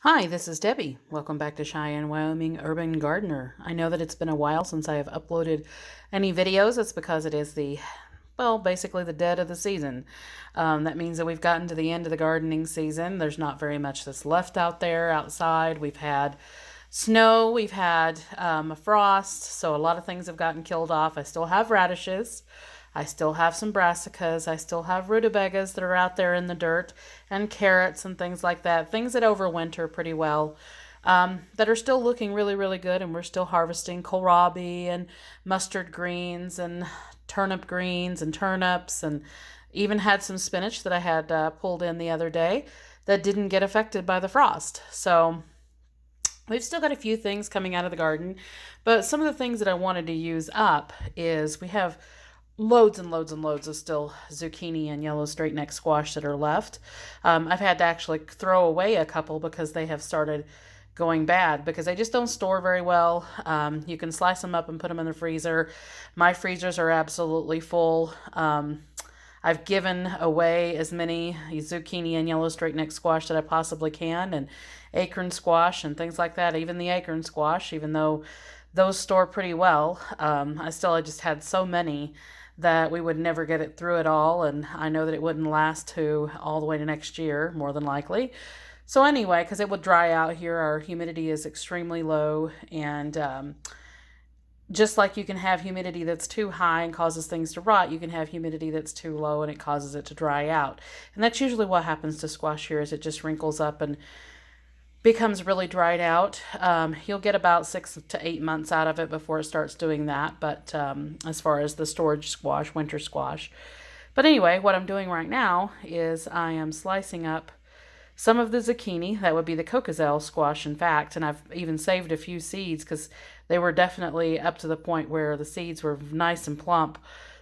Hi, this is Debbie. Welcome back to Cheyenne, Wyoming Urban Gardener. I know that it's been a while since I have uploaded any videos. It's because it is basically the dead of the season. That means that we've gotten to the end of the gardening season. There's not very much that's left out there outside. We've had snow, we've had a frost, so a lot of things have gotten killed off. I still have radishes. I still have some brassicas. I still have rutabagas that are out there in the dirt, and carrots and things like that. Things that overwinter pretty well, that are still looking really, really good. And we're still harvesting kohlrabi and mustard greens and turnip greens and turnips, and even had some spinach that I had pulled in the other day that didn't get affected by the frost. So we've still got a few things coming out of the garden, but some of the things that I wanted to use up is we have loads and loads and loads of still zucchini and yellow straight neck squash that are left. I've had to actually throw away a couple because they have started going bad because they just don't store very well. You can slice them up and put them in the freezer. My freezers are absolutely full. I've given away as many zucchini and yellow straight neck squash that I possibly can, and acorn squash and things like that. Even the acorn squash, even though those store pretty well, I just had so many that we would never get it through it all, and I know that it wouldn't last to all the way to next year, more than likely. So anyway, because it would dry out here, our humidity is extremely low, and just like you can have humidity that's too high and causes things to rot, you can have humidity that's too low and it causes it to dry out. And that's usually what happens to squash here, is it just wrinkles up and becomes really dried out. You'll get about 6 to 8 months out of it before it starts doing that. But as far as the storage squash, winter squash. But anyway, what I'm doing right now is I am slicing up some of the zucchini. That would be the cocozel squash, in fact. And I've even saved a few seeds because they were definitely up to the point where the seeds were nice and plump.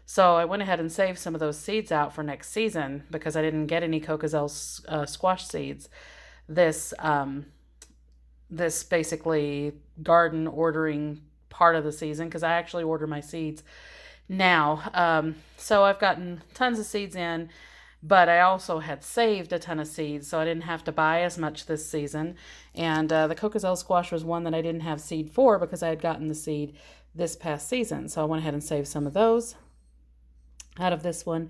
So I went ahead and saved some of those seeds out for next season because I didn't get any cocozel squash seeds this basically garden ordering part of the season, because I actually order my seeds now. So I've gotten tons of seeds in, but I also had saved a ton of seeds, so I didn't have to buy as much this season. And the cocozel squash was one that I didn't have seed for because I had gotten the seed this past season. So I went ahead and saved some of those out of this one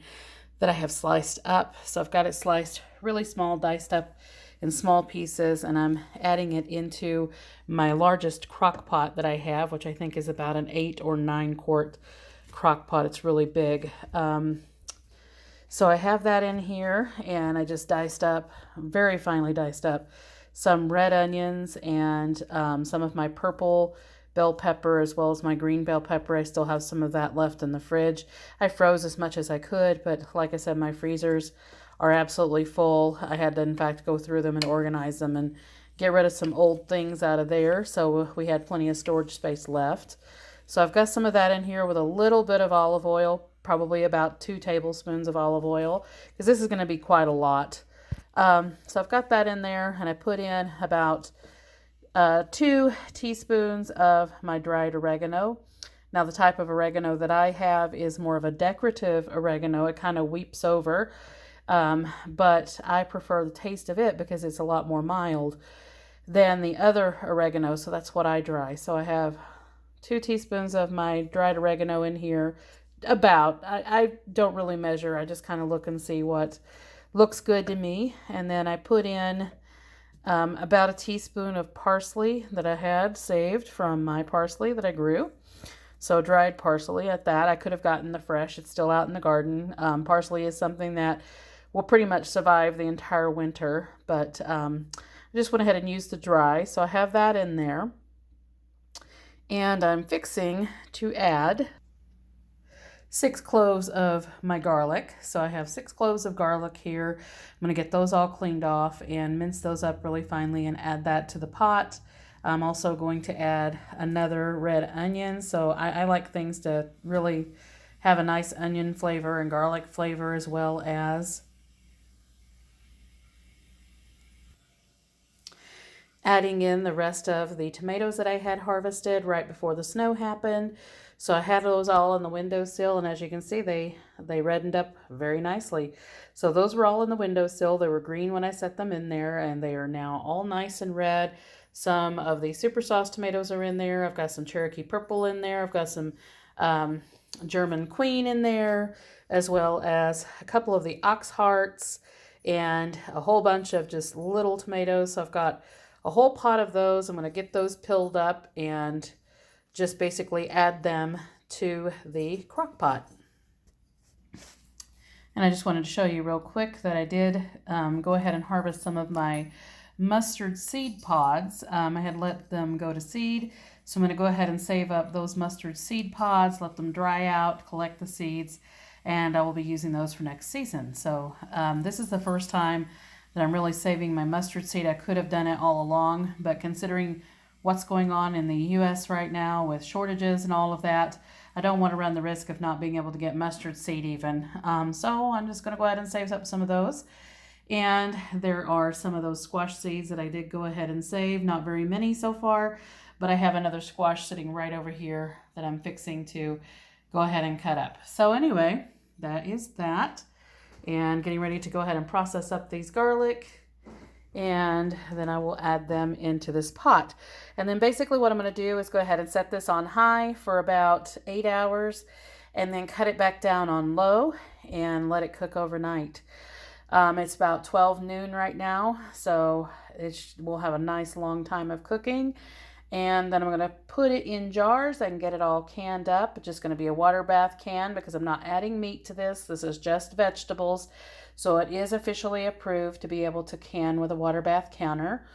that I have sliced up. So I've got it sliced really small, diced up in small pieces, and I'm adding it into my largest crock pot that I have, which I think is about an 8 or 9 quart crock pot. It's really big. So I have that in here, and I just diced up, very finely diced up, some red onions and some of my purple bell pepper as well as my green bell pepper. I still have some of that left in the fridge. I froze as much as I could, but like I said, my freezers are absolutely full. I had to, in fact, go through them and organize them and get rid of some old things out of there, so we had plenty of storage space left. So I've got some of that in here with a little bit of olive oil, probably about 2 tablespoons of olive oil, because this is going to be quite a lot. So I've got that in there, and I put in about 2 teaspoons of my dried oregano. Now, the type of oregano that I have is more of a decorative oregano. It kind of weeps over. But I prefer the taste of it because it's a lot more mild than the other oregano. So that's what I dry. So I have 2 teaspoons of my dried oregano in here. I don't really measure. I just kind of look and see what looks good to me. And then I put in about a teaspoon of parsley that I had saved from my parsley that I grew. So dried parsley at that. I could have gotten the fresh. It's still out in the garden. Parsley is something that will pretty much survive the entire winter, but I just went ahead and used the dry. So I have that in there. And I'm fixing to add 6 cloves of my garlic. So I have 6 cloves of garlic here. I'm going to get those all cleaned off and mince those up really finely and add that to the pot. I'm also going to add another red onion. So I like things to really have a nice onion flavor and garlic flavor, as well as adding in the rest of the tomatoes that I had harvested right before the snow happened. So I had those all on the windowsill, and as you can see, they reddened up very nicely. So those were all in the windowsill. They were green when I set them in there, and they are now all nice and red. Some of the super sauce tomatoes are in there. I've got some Cherokee purple in there. I've got some German queen in there, as well as a couple of the ox hearts and a whole bunch of just little tomatoes. So I've got a whole pot of those. I'm going to get those pilled up and just basically add them to the crock pot. And I just wanted to show you real quick that I did go ahead and harvest some of my mustard seed pods. I had let them go to seed, so I'm going to go ahead and save up those mustard seed pods, let them dry out, collect the seeds, and I will be using those for next season. So this is the first time that I'm really saving my mustard seed. I could have done it all along, but considering what's going on in the U.S. right now with shortages and all of that, I don't want to run the risk of not being able to get mustard seed even. So I'm just going to go ahead and save up some of those. And there are some of those squash seeds that I did go ahead and save. Not very many so far, but I have another squash sitting right over here that I'm fixing to go ahead and cut up. So anyway, that is that. And getting ready to go ahead and process up these garlic. And then I will add them into this pot. And then basically what I'm going to do is go ahead and set this on high for about 8 hours and then cut it back down on low and let it cook overnight. It's about 12 noon right now, so we'll have a nice long time of cooking. And then I'm going to put it in jars. I can get it all canned up. It's just going to be a water bath can because I'm not adding meat to this. This is just vegetables. So it is officially approved to be able to can with a water bath canner.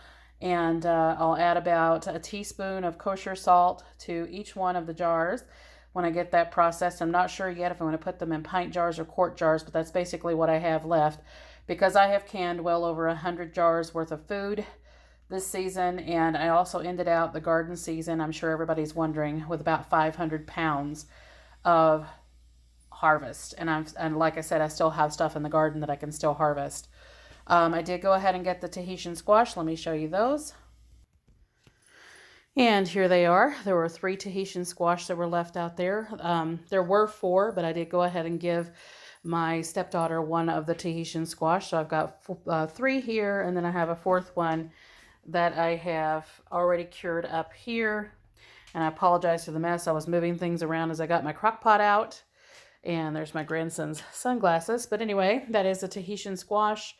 And I'll add about a teaspoon of kosher salt to each one of the jars when I get that processed. I'm not sure yet if I'm going to put them in pint jars or quart jars, but that's basically what I have left because I have canned well over 100 jars worth of food this season, and I also ended out the garden season, I'm sure everybody's wondering, with about 500 pounds of harvest. And like I said, I still have stuff in the garden that I can still harvest. I did go ahead and get the Tahitian squash. Let me show you those. And here they are. There were 3 Tahitian squash that were left out there. There were 4, but I did go ahead and give my stepdaughter one of the Tahitian squash. So I've got 3 here, and then I have a 4th one that I have already cured up here. And I apologize for the mess. I was moving things around as I got my crock pot out. And there's my grandson's sunglasses. But anyway, that is a Tahitian squash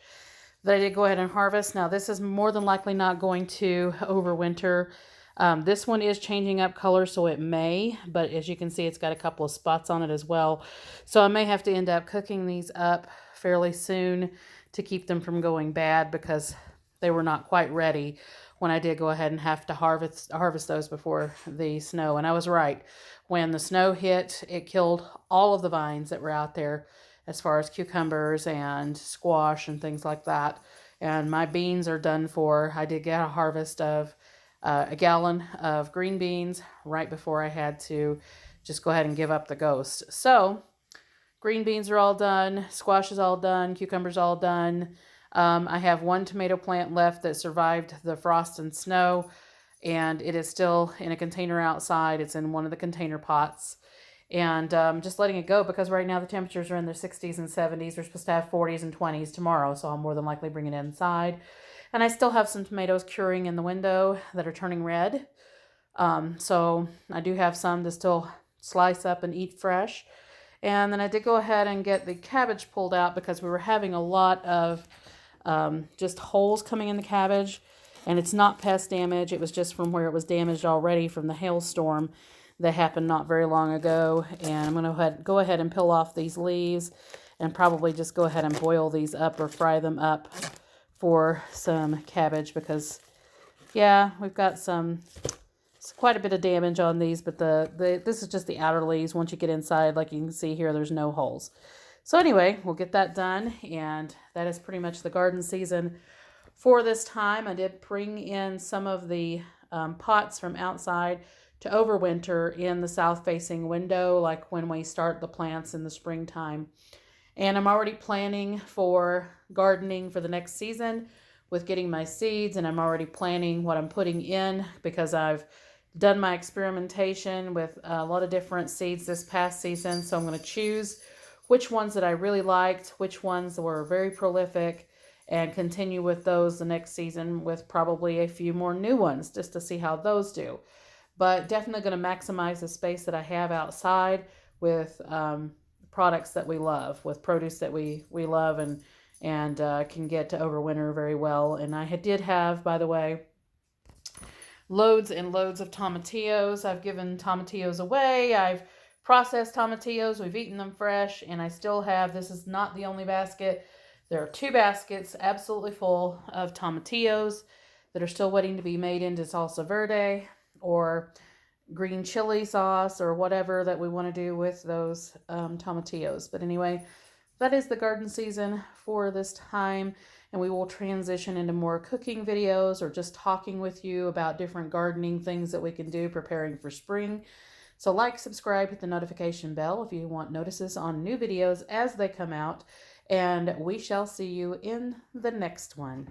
that I did go ahead and harvest. Now this is more than likely not going to overwinter. This one is changing up color, so it may. But as you can see, it's got a couple of spots on it as well. So I may have to end up cooking these up fairly soon to keep them from going bad because they were not quite ready when I did go ahead and have to harvest those before the snow. And I was right. When the snow hit, it killed all of the vines that were out there as far as cucumbers and squash and things like that. And my beans are done for. I did get a harvest of a gallon of green beans right before I had to just go ahead and give up the ghost. So green beans are all done. Squash is all done. Cucumbers all done. I have 1 tomato plant left that survived the frost and snow, and it is still in a container outside. It's in one of the container pots, and just letting it go because right now the temperatures are in the 60s and 70s. We're supposed to have 40s and 20s tomorrow, so I'll more than likely bring it inside. And I still have some tomatoes curing in the window that are turning red, so I do have some to still slice up and eat fresh. And then I did go ahead and get the cabbage pulled out because we were having a lot of just holes coming in the cabbage, and it's not pest damage. It was just from where it was damaged already from the hailstorm that happened not very long ago. And I'm going to go ahead and peel off these leaves and probably just go ahead and boil these up or fry them up for some cabbage because, yeah, we've got quite a bit of damage on these, but this is just the outer leaves. Once you get inside, like you can see here, there's no holes. So anyway, we'll get that done, and that is pretty much the garden season for this time. I did bring in some of the pots from outside to overwinter in the south-facing window, like when we start the plants in the springtime. And I'm already planning for gardening for the next season with getting my seeds, and I'm already planning what I'm putting in because I've done my experimentation with a lot of different seeds this past season. So I'm going to choose which ones that I really liked, which ones were very prolific, and continue with those the next season with probably a few more new ones just to see how those do. But definitely going to maximize the space that I have outside with products that we love, with produce that we love and can get to overwinter very well. And I did have, by the way, loads and loads of tomatillos. I've given tomatillos away. I've processed tomatillos. We've eaten them fresh, and I still have, this is not the only basket. There are 2 baskets absolutely full of tomatillos that are still waiting to be made into salsa verde or green chili sauce or whatever that we want to do with those tomatillos. But anyway, that is the garden season for this time, and we will transition into more cooking videos or just talking with you about different gardening things that we can do preparing for spring. So like, subscribe, hit the notification bell if you want notices on new videos as they come out, and we shall see you in the next one.